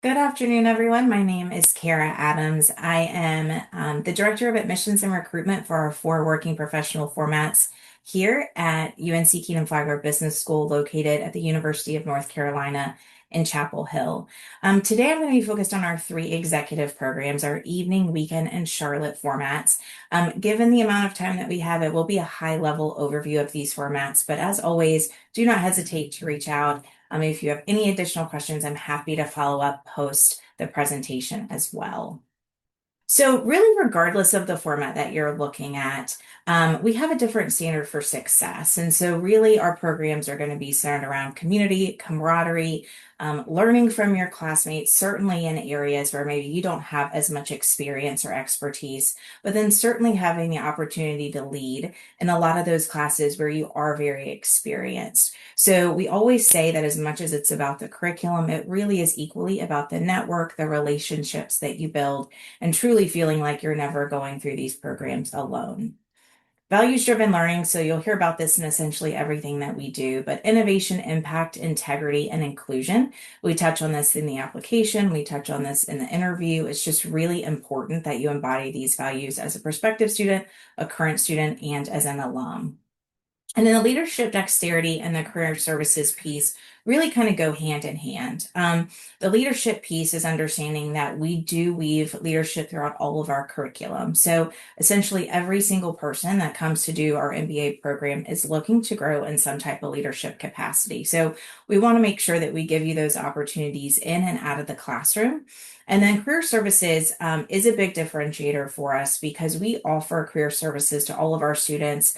Good afternoon, everyone. My name is Kara Adams. I am the Director of Admissions and Recruitment for our four working professional formats here at UNC Kenan-Flagler Business School, located at the University of North Carolina in Chapel Hill. Today, I'm going to be focused on our three executive programs, our evening, weekend, and Charlotte formats. Given the amount of time that we have, it will be a high-level overview of these formats, but as always, do not hesitate to reach out if you have any additional questions, I'm happy to follow up post the presentation as well. So really, regardless of the format that you're looking at, we have a different standard for success. And so really our programs are going to be centered around community, camaraderie, learning from your classmates, certainly in areas where maybe you don't have as much experience or expertise, but then certainly having the opportunity to lead in a lot of those classes where you are very experienced. So we always say that as much as it's about the curriculum, it really is equally about the network, the relationships that you build, and truly feeling like you're never going through these programs alone. Values-driven learning, so you'll hear about this in essentially everything that we do, but innovation, impact, integrity, and inclusion. We touch on this in the application, we touch on this in the interview. It's just really important that you embody these values as a prospective student, a current student, and as an alum. And then the leadership dexterity and the career services piece really kind of go hand in hand. The leadership piece is understanding that we do weave leadership throughout all of our curriculum. So essentially, every single person that comes to do our MBA program is looking to grow in some type of leadership capacity. So we want to make sure that we give you those opportunities in and out of the classroom. And then career services is a big differentiator for us because we offer career services to all of our students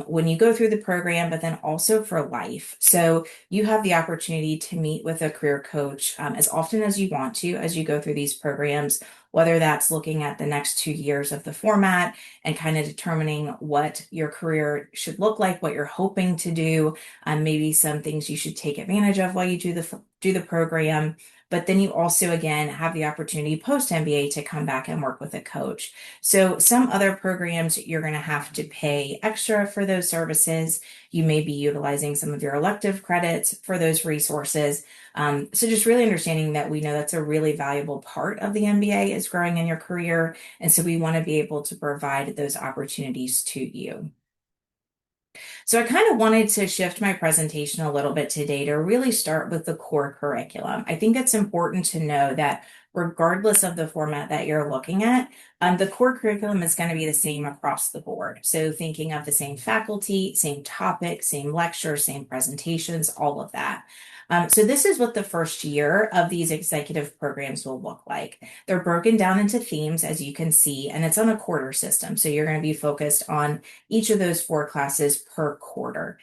when you go through the program, but then also for life. So you have the opportunity to meet with a career coach as often as you want to as you go through these programs, whether that's looking at the next 2 years of the format and kind of determining what your career should look like, what you're hoping to do, maybe some things you should take advantage of while you do the program. But then you also, again, have the opportunity post MBA to come back and work with a coach. So some other programs, you're going to have to pay extra for those services. You may be utilizing some of your elective credits for those resources. So just really understanding that we know that's a really valuable part of the MBA is growing in your career. And so we want to be able to provide those opportunities to you. So I kind of wanted to shift my presentation a little bit today to really start with the core curriculum. I think it's important to know that regardless of the format that you're looking at, the core curriculum is going to be the same across the board. So thinking of the same faculty, same topic, same lecture, same presentations, all of that. So this is what the first year of these executive programs will look like. They're broken down into themes, as you can see, and it's on a quarter system. So you're going to be focused on each of those four classes per quarter.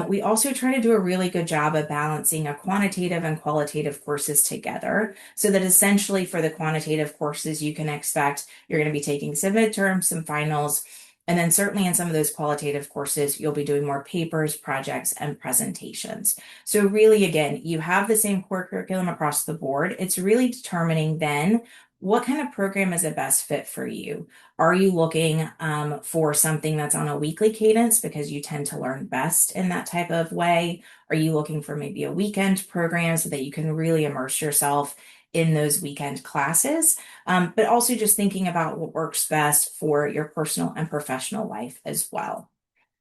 We also try to do a really good job of balancing a quantitative and qualitative courses together so that essentially for the quantitative courses, you can expect you're going to be taking some midterms, some finals, and then certainly in some of those qualitative courses, you'll be doing more papers, projects, and presentations. So really, again, you have the same core curriculum across the board. It's really determining then what kind of program is the best fit for you. Are you looking for something that's on a weekly cadence because you tend to learn best in that type of way? Are you looking for maybe a weekend program so that you can really immerse yourself in those weekend classes? But also just thinking about what works best for your personal and professional life as well.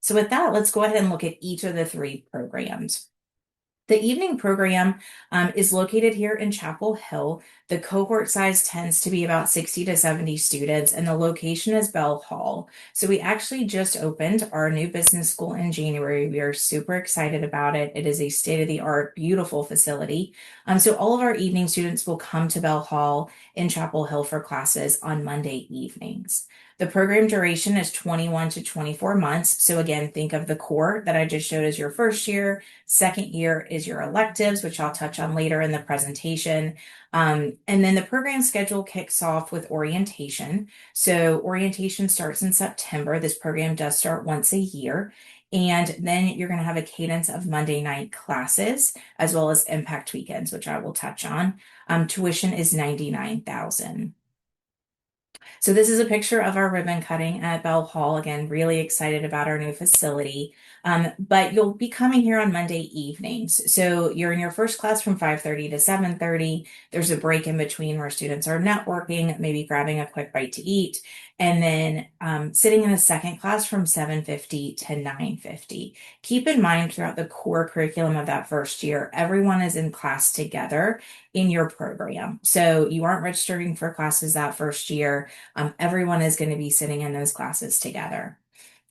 So with that, let's go ahead and look at each of the three programs. The evening program is located here in Chapel Hill. The cohort size tends to be about 60 to 70 students, and the location is Bell Hall. So we actually just opened our new business school in January. We are super excited about it. It is a state-of-the-art, beautiful facility. So all of our evening students will come to Bell Hall in Chapel Hill for classes on Monday evenings. The program duration is 21 to 24 months. So again, think of the core that I just showed as your first year. Second year is your electives, which I'll touch on later in the presentation. And then the program schedule kicks off with orientation. So orientation starts in September. This program does start once a year. And then you're going to have a cadence of Monday night classes as well as impact weekends, which I will touch on. Tuition is $99,000. So this is a picture of our ribbon cutting at Bell Hall. Again, really excited about our new facility. But you'll be coming here on Monday evenings. So you're in your first class from 5:30 to 7:30. There's a break in between where students are networking, maybe grabbing a quick bite to eat, and then sitting in a second class from 7:50 to 9:50. Keep in mind throughout the core curriculum of that first year, everyone is in class together in your program. So you aren't registering for classes that first year. Everyone is going to be sitting in those classes together.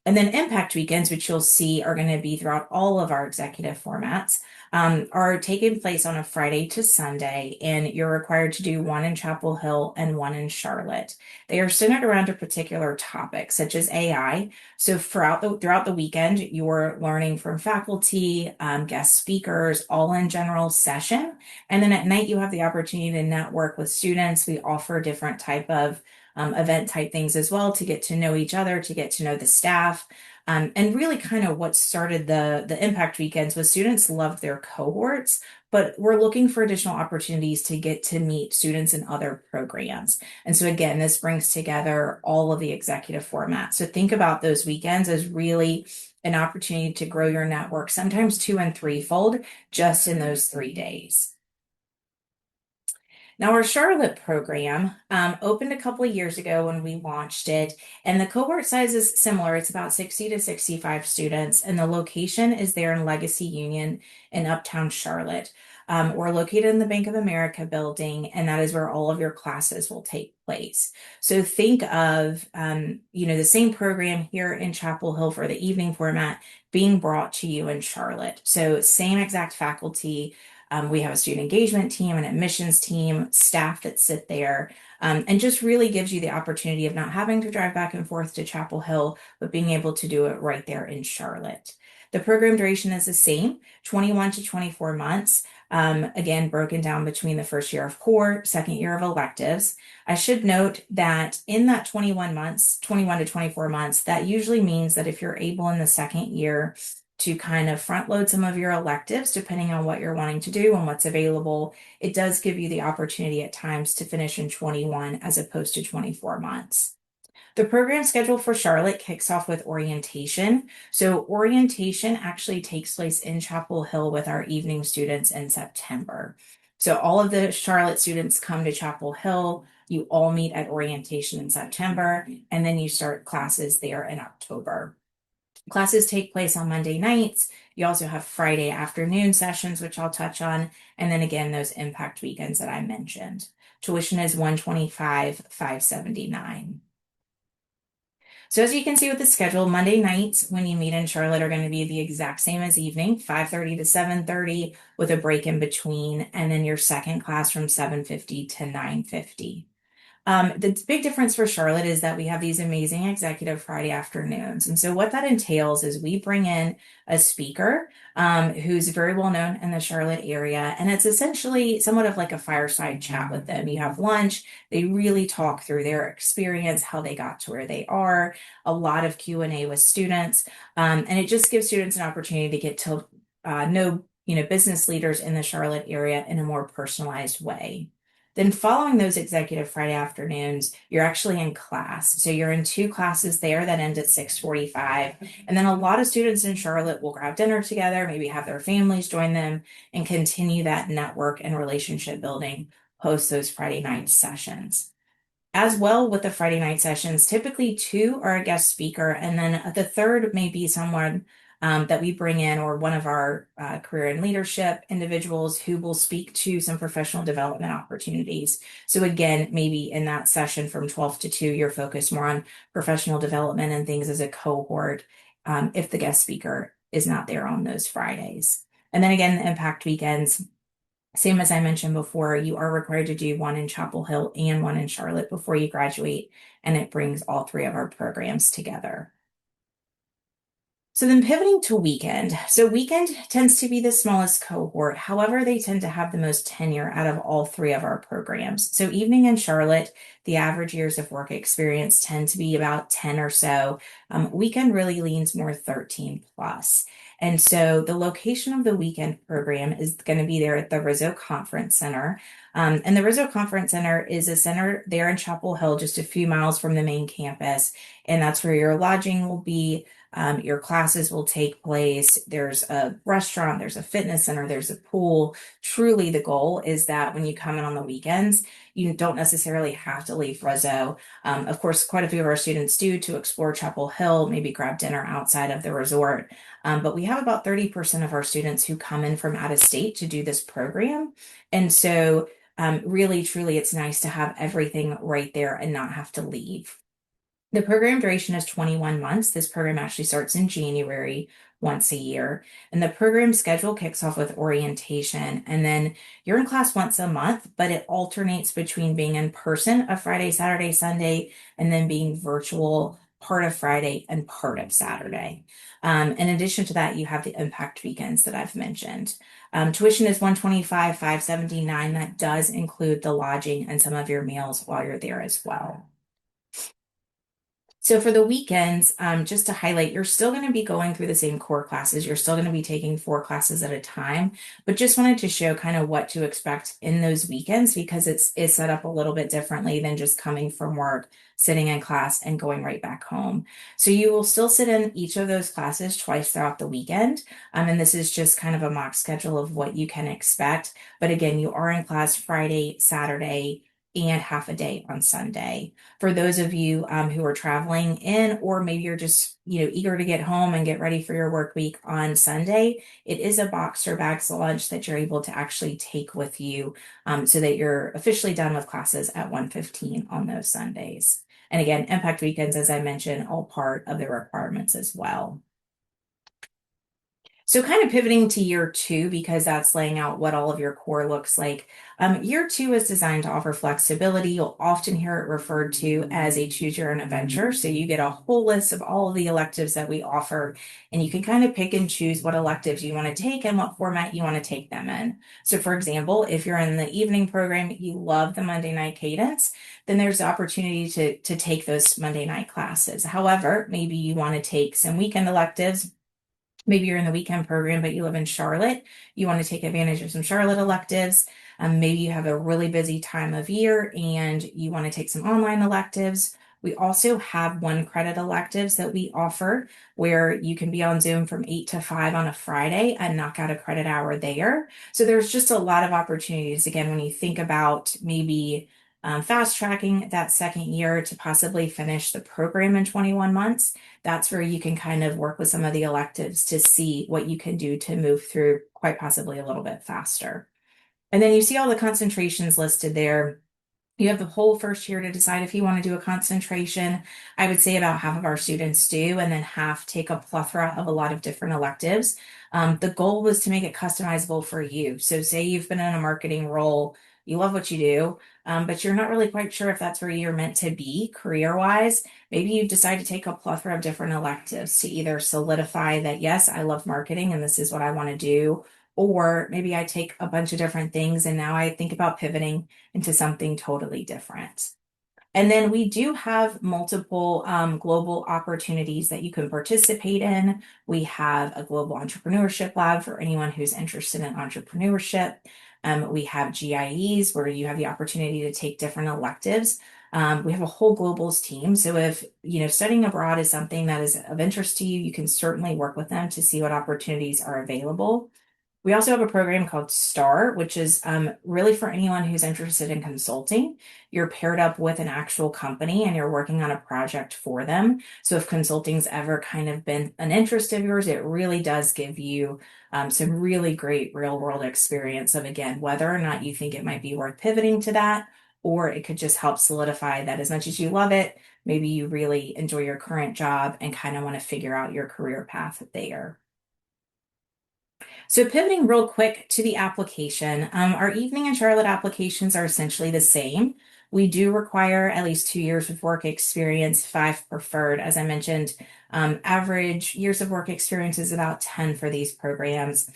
And then impact weekends, which you'll see are going to be throughout all of our executive formats, are taking place on a Friday to Sunday, and you're required to do one in Chapel Hill and one in Charlotte. They are centered around a particular topic, such as AI. So throughout the weekend, you're learning from faculty, guest speakers, all in general session. And then at night, you have the opportunity to network with students. We offer different type of event type things as well to get to know each other, to get to know the staff. And really kind of what started the impact weekends was students loved their cohorts, but we're looking for additional opportunities to get to meet students in other programs. And so again, this brings together all of the executive formats. So think about those weekends as really an opportunity to grow your network, sometimes two and threefold, just in those 3 days. Now, our Charlotte program opened a couple of years ago when we launched it, and the cohort size is similar. It's about 60 to 65 students, and the location is there in Legacy Union in Uptown Charlotte. We're located in the Bank of America building, and that is where all of your classes will take place. So think of, the same program here in Chapel Hill for the evening format being brought to you in Charlotte. So same exact faculty. We have a student engagement team, an admissions team, staff that sit there, and just really gives you the opportunity of not having to drive back and forth to Chapel Hill, but being able to do it right there in Charlotte. The program duration is the same, 21 to 24 months. Again, broken down between the first year of core, second year of electives. I should note that in that 21 months, 21 to 24 months, that usually means that if you're able in the second year to kind of front load some of your electives, depending on what you're wanting to do and what's available, it does give you the opportunity at times to finish in 21 as opposed to 24 months. The program schedule for Charlotte kicks off with orientation. So orientation actually takes place in Chapel Hill with our evening students in September. So all of the Charlotte students come to Chapel Hill. You all meet at orientation in September, and then you start classes there in October. Classes take place on Monday nights. You also have Friday afternoon sessions, which I'll touch on. And then again, those impact weekends that I mentioned. Tuition is $125, $579. So as you can see with the schedule, Monday nights when you meet in Charlotte are going to be the exact same as evening, 5:30 to 7:30 with a break in between, and then your second class from 7:50 to 9:50. The big difference for Charlotte is that we have these amazing executive Friday afternoons. And so what that entails is we bring in a speaker who's very well known in the Charlotte area. And it's essentially somewhat of like a fireside chat with them. You have lunch. They really talk through their experience, how they got to where they are, a lot of Q&A with students. And it just gives students an opportunity to get to know, business leaders in the Charlotte area in a more personalized way. Then following those executive Friday afternoons, you're actually in class. So you're in two classes there that end at 6:45. And then a lot of students in Charlotte will grab dinner together, maybe have their families join them and continue that network and relationship building post those Friday night sessions. As well with the Friday night sessions, typically two are a guest speaker, and then the third may be someone that we bring in or one of our career and leadership individuals who will speak to some professional development opportunities. So again, maybe in that session from 12 to 2, you're focused more on professional development and things as a cohort if the guest speaker is not there on those Fridays. And then again, the impact weekends, same as I mentioned before, you are required to do one in Chapel Hill and one in Charlotte before you graduate, and it brings all three of our programs together. So then pivoting to weekend. So weekend tends to be the smallest cohort. However, they tend to have the most tenure out of all three of our programs. So evening in Charlotte, the average years of work experience tend to be about 10 or so. Weekend really leans more 13 plus. And so the location of the weekend program is going to be there at the Rizzo Conference Center. And the Rizzo Conference Center is a center there in Chapel Hill, just a few miles from the main campus. And that's where your lodging will be. Your classes will take place. There's a restaurant, there's a fitness center, there's a pool. Truly, the goal is that when you come in on the weekends, you don't necessarily have to leave Rizzo. Of course, quite a few of our students do to explore Chapel Hill, maybe grab dinner outside of the resort. But we have about 30% of our students who come in from out of state to do this program. And so, really, truly, it's nice to have everything right there and not have to leave. The program duration is 21 months. This program actually starts in January once a year. And the program schedule kicks off with orientation. And then you're in class once a month, but it alternates between being in person a Friday, Saturday, Sunday, and then being virtual part of Friday and part of Saturday. In addition to that, you have the impact weekends that I've mentioned. Tuition is $125, $579. That does include the lodging and some of your meals while you're there as well. So for the weekends, just to highlight, you're still going to be going through the same core classes. You're still going to be taking 4 classes at a time, but just wanted to show kind of what to expect in those weekends because it's set up a little bit differently than just coming from work, sitting in class, and going right back home. So you will still sit in each of those classes twice throughout the weekend. And this is just kind of a mock schedule of what you can expect. But again, you are in class Friday, Saturday, and half a day on Sunday. For those of you who are traveling in, or maybe you're just eager to get home and get ready for your work week on Sunday, it is a box or bags lunch that you're able to actually take with you so that you're officially done with classes at 1:15 on those Sundays. And again, impact weekends, as I mentioned, all part of the requirements as well. So kind of pivoting to year two, because that's laying out what all of your core looks like. Year two is designed to offer flexibility. You'll often hear it referred to as a choose your own adventure. So you get a whole list of all of the electives that we offer, and you can kind of pick and choose what electives you want to take and what format you want to take them in. So for example, if you're in the evening program, you love the Monday night cadence, then there's the opportunity to take those Monday night classes. However, maybe you want to take some weekend electives. Maybe you're in the weekend program, but you live in Charlotte. You want to take advantage of some Charlotte electives. Maybe you have a really busy time of year and you want to take some online electives. We also have 1 credit electives that we offer where you can be on Zoom from 8 to 5 on a Friday and knock out a credit hour there. So there's just a lot of opportunities. Again, when you think about maybe fast tracking that second year to possibly finish the program in 21 months, that's where you can kind of work with some of the electives to see what you can do to move through quite possibly a little bit faster. And then you see all the concentrations listed there. You have the whole first year to decide if you want to do a concentration. I would say about half of our students do, and then half take a plethora of a lot of different electives. The goal was to make it customizable for you. So say you've been in a marketing role, you love what you do, but you're not really quite sure if that's where you're meant to be career-wise. Maybe you decide to take a plethora of different electives to either solidify that, yes, I love marketing and this is what I want to do, or maybe I take a bunch of different things and now I think about pivoting into something totally different. And then we do have multiple global opportunities that you can participate in. We have a global entrepreneurship lab for anyone who's interested in entrepreneurship. We have GIEs where you have the opportunity to take different electives. We have a whole globals team. So if studying abroad is something that is of interest to you, you can certainly work with them to see what opportunities are available. We also have a program called STAR, which is really for anyone who's interested in consulting. You're paired up with an actual company and you're working on a project for them. So if consulting's ever kind of been an interest of yours, it really does give you some really great real world experience of, again, whether or not you think it might be worth pivoting to that, or it could just help solidify that as much as you love it, maybe you really enjoy your current job and kind of want to figure out your career path there. So pivoting real quick to the application, our evening and Charlotte applications are essentially the same. We do require at least 2 years of work experience, 5 preferred. As I mentioned, average years of work experience is about 10 for these programs.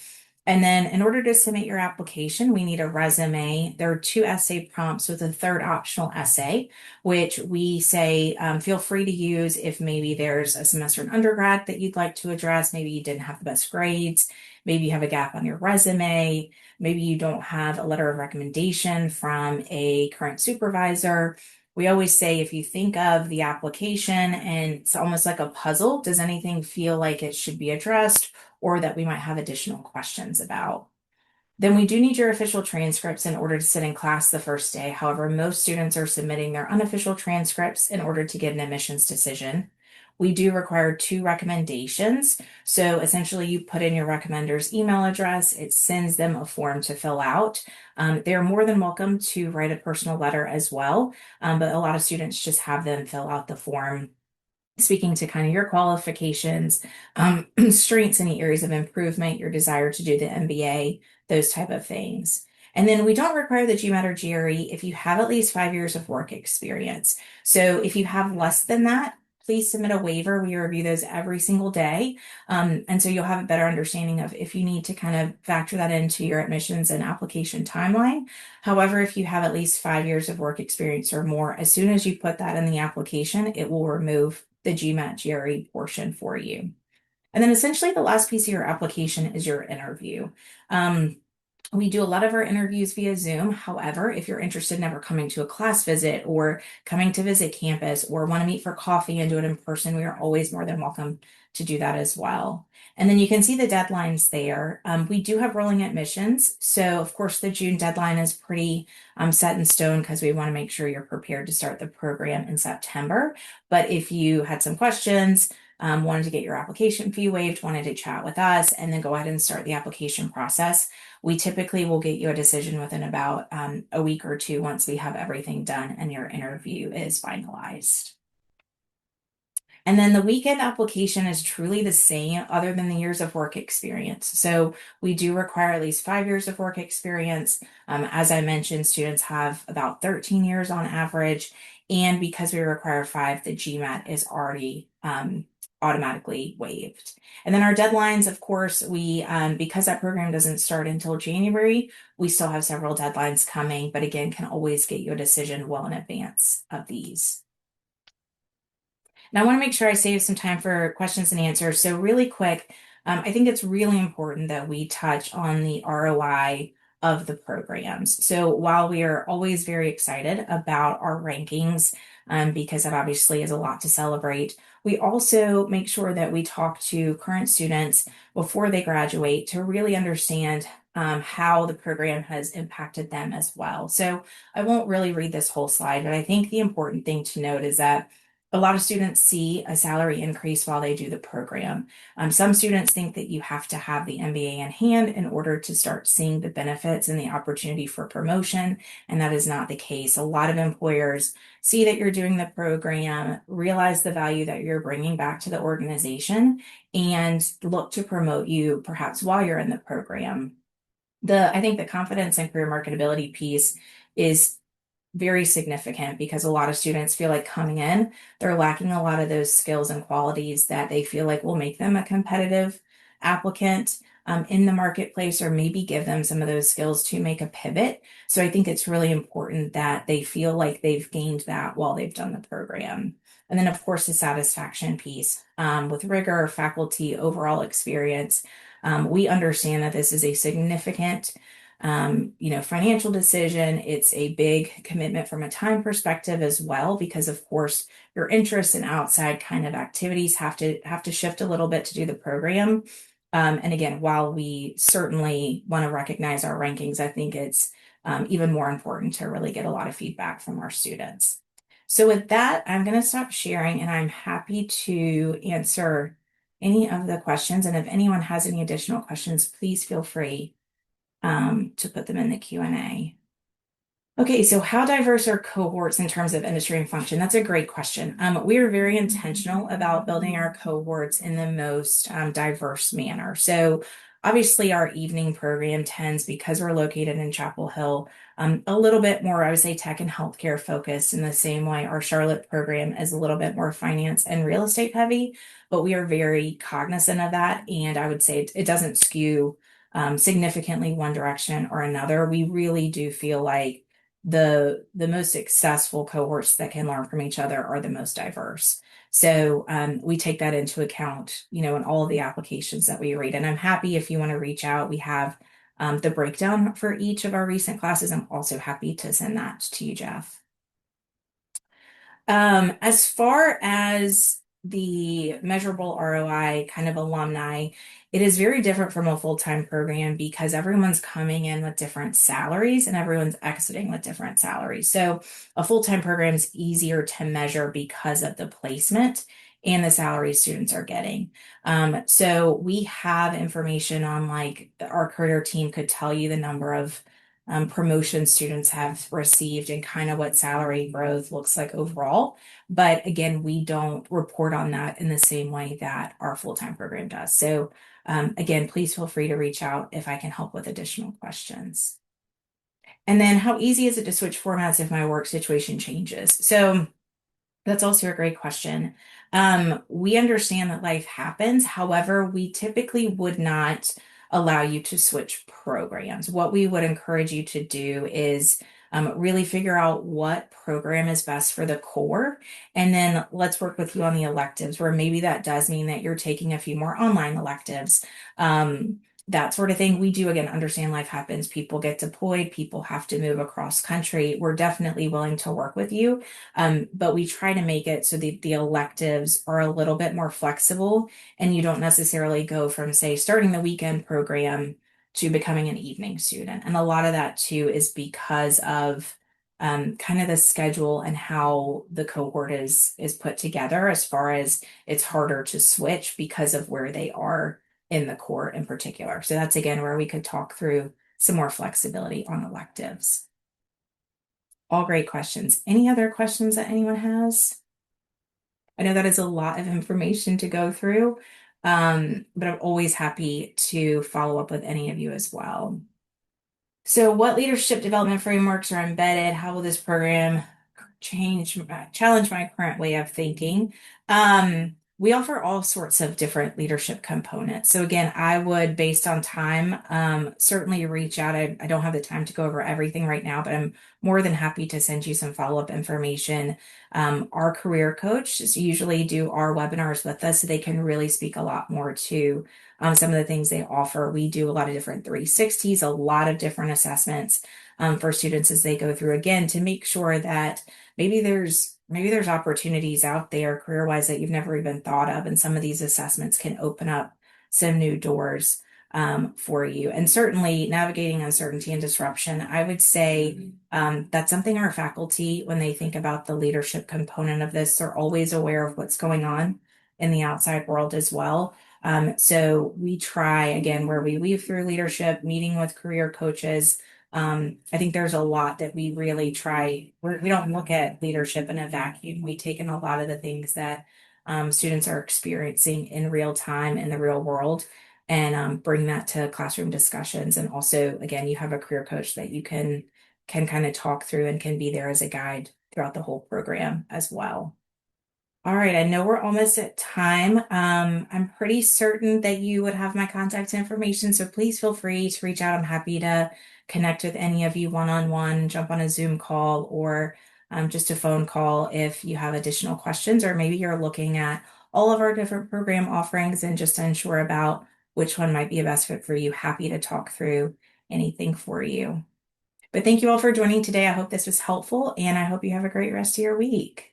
And then in order to submit your application, we need a resume. There are 2 essay prompts with a third optional essay, which we say feel free to use if maybe there's a semester in undergrad that you'd like to address. Maybe you didn't have the best grades. Maybe you have a gap on your resume. Maybe you don't have a letter of recommendation from a current supervisor. We always say if you think of the application and it's almost like a puzzle, does anything feel like it should be addressed or that we might have additional questions about? Then we do need your official transcripts in order to sit in class the first day. However, most students are submitting their unofficial transcripts in order to get an admissions decision. We do require 2 recommendations. So essentially, you put in your recommender's email address, it sends them a form to fill out. They are more than welcome to write a personal letter as well, but a lot of students just have them fill out the form speaking to kind of your qualifications, strengths, any areas of improvement, your desire to do the MBA, those type of things. And then we don't require the GMAT or GRE if you have at least 5 years of work experience. So if you have less than that, please submit a waiver. We review those every single day. And so you'll have a better understanding of if you need to kind of factor that into your admissions and application timeline. However, if you have at least 5 years of work experience or more, as soon as you put that in the application, it will remove the GMAT GRE portion for you. And then essentially the last piece of your application is your interview. We do a lot of our interviews via Zoom. However, if you're interested in ever coming to a class visit or coming to visit campus or want to meet for coffee and do it in person, we are always more than welcome to do that as well. And then you can see the deadlines there. We do have rolling admissions. So of course the June deadline is pretty set in stone because we want to make sure you're prepared to start the program in September. But if you had some questions, wanted to get your application fee waived, wanted to chat with us, and then go ahead and start the application process, we typically will get you a decision within about a week or 2 once we have everything done and your interview is finalized. And then the weekend application is truly the same other than the years of work experience. So we do require at least 5 years of work experience. As I mentioned, students have about 13 years on average. And because we require 5, the GMAT is already automatically waived. And then our deadlines, of course, we because that program doesn't start until January, we still have several deadlines coming, but again, can always get you a decision well in advance of these. And I want to make sure I save some time for questions and answers. So really quick, I think it's really important that we touch on the ROI of the programs. So while we are always very excited about our rankings, because that obviously is a lot to celebrate, we also make sure that we talk to current students before they graduate to really understand how the program has impacted them as well. So I won't really read this whole slide, but I think the important thing to note is that a lot of students see a salary increase while they do the program. Some students think that you have to have the MBA in hand in order to start seeing the benefits and the opportunity for promotion, and that is not the case. A lot of employers see that you're doing the program, realize the value that you're bringing back to the organization, and look to promote you perhaps while you're in the program. I think the confidence and career marketability piece is very significant because a lot of students feel like coming in, they're lacking a lot of those skills and qualities that they feel like will make them a competitive applicant in the marketplace, or maybe give them some of those skills to make a pivot. So I think it's really important that they feel like they've gained that while they've done the program. And then, of course, the satisfaction piece with rigor, faculty, overall experience. We understand that this is a significant financial decision. It's a big commitment from a time perspective as well, because of course your interests and outside kind of activities have to shift a little bit to do the program. And again, while we certainly want to recognize our rankings, I think it's even more important to really get a lot of feedback from our students. So with that, I'm going to stop sharing and I'm happy to answer any of the questions. And if anyone has any additional questions, please feel free to put them in the Q&A. Okay, so how diverse are cohorts in terms of industry and function? That's a great question. We are very intentional about building our cohorts in the most diverse manner. So obviously our evening program tends, because we're located in Chapel Hill, a little bit more, I would say, tech and healthcare focused, in the same way our Charlotte program is a little bit more finance and real estate heavy, but we are very cognizant of that. And I would say it doesn't skew significantly one direction or another. We really do feel like the most successful cohorts that can learn from each other are the most diverse. So we take that into account, in all of the applications that we read. And I'm happy if you want to reach out. We have the breakdown for each of our recent classes. I'm also happy to send that to you, Jeff. As far as the measurable ROI kind of alumni, it is very different from a full-time program because everyone's coming in with different salaries and everyone's exiting with different salaries. So a full-time program is easier to measure because of the placement and the salary students are getting. So we have information on like our career team could tell you the number of promotion students have received and kind of what salary growth looks like overall. But again, we don't report on that in the same way that our full-time program does. So again, please feel free to reach out if I can help with additional questions. And then how easy is it to switch formats if my work situation changes? So that's also a great question. We understand that life happens. However, we typically would not allow you to switch programs. What we would encourage you to do is really figure out what program is best for the core. And then let's work with you on the electives, where maybe that does mean that you're taking a few more online electives. That sort of thing. We do, again, understand life happens. People get deployed, people have to move across country. We're definitely willing to work with you. But we try to make it so the electives are a little bit more flexible and you don't necessarily go from, say, starting the weekend program to becoming an evening student. And a lot of that too is because of kind of the schedule and how the cohort is put together, as far as it's harder to switch because of where they are in the core in particular. So that's again where we could talk through some more flexibility on electives. All great questions. Any other questions that anyone has? I know that is a lot of information to go through, but I'm always happy to follow up with any of you as well. So what leadership development frameworks are embedded? How will this program challenge my current way of thinking? We offer all sorts of different leadership components. So again, I would, based on time, certainly reach out. I don't have the time to go over everything right now, but I'm more than happy to send you some follow-up information. Our career coaches usually do our webinars with us, so they can really speak a lot more to some of the things they offer. We do a lot of different 360s, a lot of different assessments for students as they go through, again, to make sure that maybe there's opportunities out there career-wise that you've never even thought of, and some of these assessments can open up some new doors for you. And certainly navigating uncertainty and disruption, I would say that's something our faculty, when they think about the leadership component of this, they're always aware of what's going on in the outside world as well. So we try, again, where we weave through leadership, meeting with career coaches. I think there's a lot that we really try. We don't look at leadership in a vacuum. We take in a lot of the things that students are experiencing in real time in the real world, and bring that to classroom discussions. And also, again, you have a career coach that you can kind of talk through and can be there as a guide throughout the whole program as well. All right, I know we're almost at time. I'm pretty certain that you would have my contact information, so please feel free to reach out. I'm happy to connect with any of you one-on-one, jump on a Zoom call, or just a phone call if you have additional questions, or maybe you're looking at all of our different program offerings and just unsure about which one might be a best fit for you. Happy to talk through anything for you. But thank you all for joining today. I hope this was helpful, and I hope you have a great rest of your week.